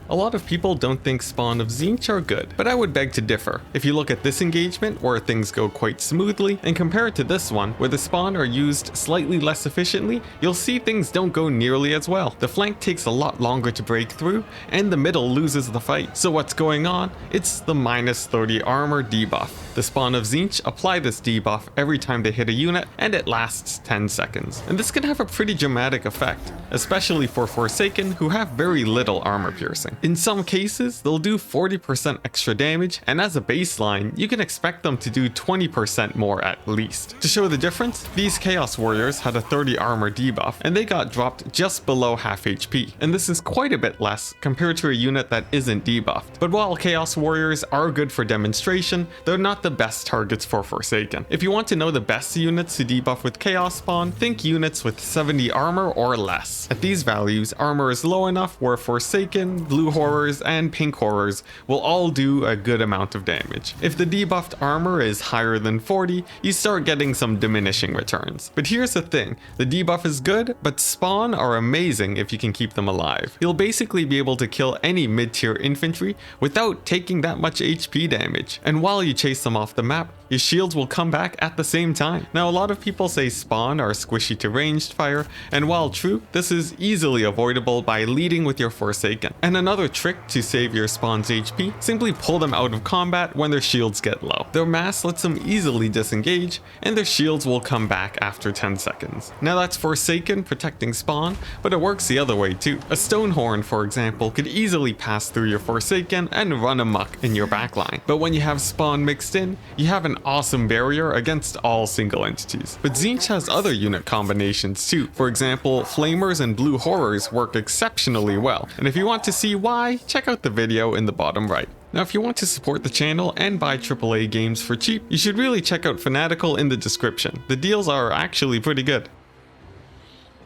A lot of people don't think spawn of Tzeentch are good, but I would beg to differ. If you look at this engagement, where things go quite smoothly, and compare it to this one, where the spawn are used slightly less efficiently, you'll see things don't go nearly as well. The flank takes a lot longer to break through, and the middle loses the fight. So what's going on? It's the minus 30 armor debuff. The spawn of Tzeentch apply this debuff every time they hit a unit, and it lasts 10 seconds. And this can have a pretty dramatic effect, especially for Forsaken, who have very little armor piercing. In some cases, they'll do 40% extra damage, and as a baseline, you can expect them to do 20% more at least. To show the difference, these Chaos Warriors had a 30 armor debuff, and they got dropped just below half HP, and this is quite a bit less compared to a unit that isn't debuffed. But while Chaos Warriors are good for demonstration, they're not the best targets for Forsaken. If you want to know the best units to debuff with Chaos Spawn, think units with 70 armor or less. At these values, armor is low enough where Forsaken, Blue Horrors, and Pink Horrors will all do a good amount of damage. If the debuffed armor is higher than 40, you start getting some diminishing returns. But here's the thing, the debuff is good, but spawn are amazing if you can keep them alive. You'll basically be able to kill any mid-tier infantry without taking that much HP damage, and while you chase them off the map, your shields will come back at the same time. Now, a lot of people say spawn are squishy to ranged fire, and while true, this is easily avoidable by leading with your Forsaken. And another trick to save your spawn's HP, simply pull them out of combat when their shields get low. Their mass lets them easily disengage, and their shields will come back after 10 seconds. Now that's Forsaken protecting spawn, but it works the other way too. A Stonehorn, for example, could easily pass through your Forsaken and run amok in your backline. But when you have spawn mixed in, you have an awesome barrier against all single entities. But Tzeentch has other unit combinations too. For example, Flamers and Blue Horrors work exceptionally well, and if you want to see why, check out the video in the bottom right. Now, if you want to support the channel and buy AAA games for cheap, you should really check out Fanatical in the description. The deals are actually pretty good.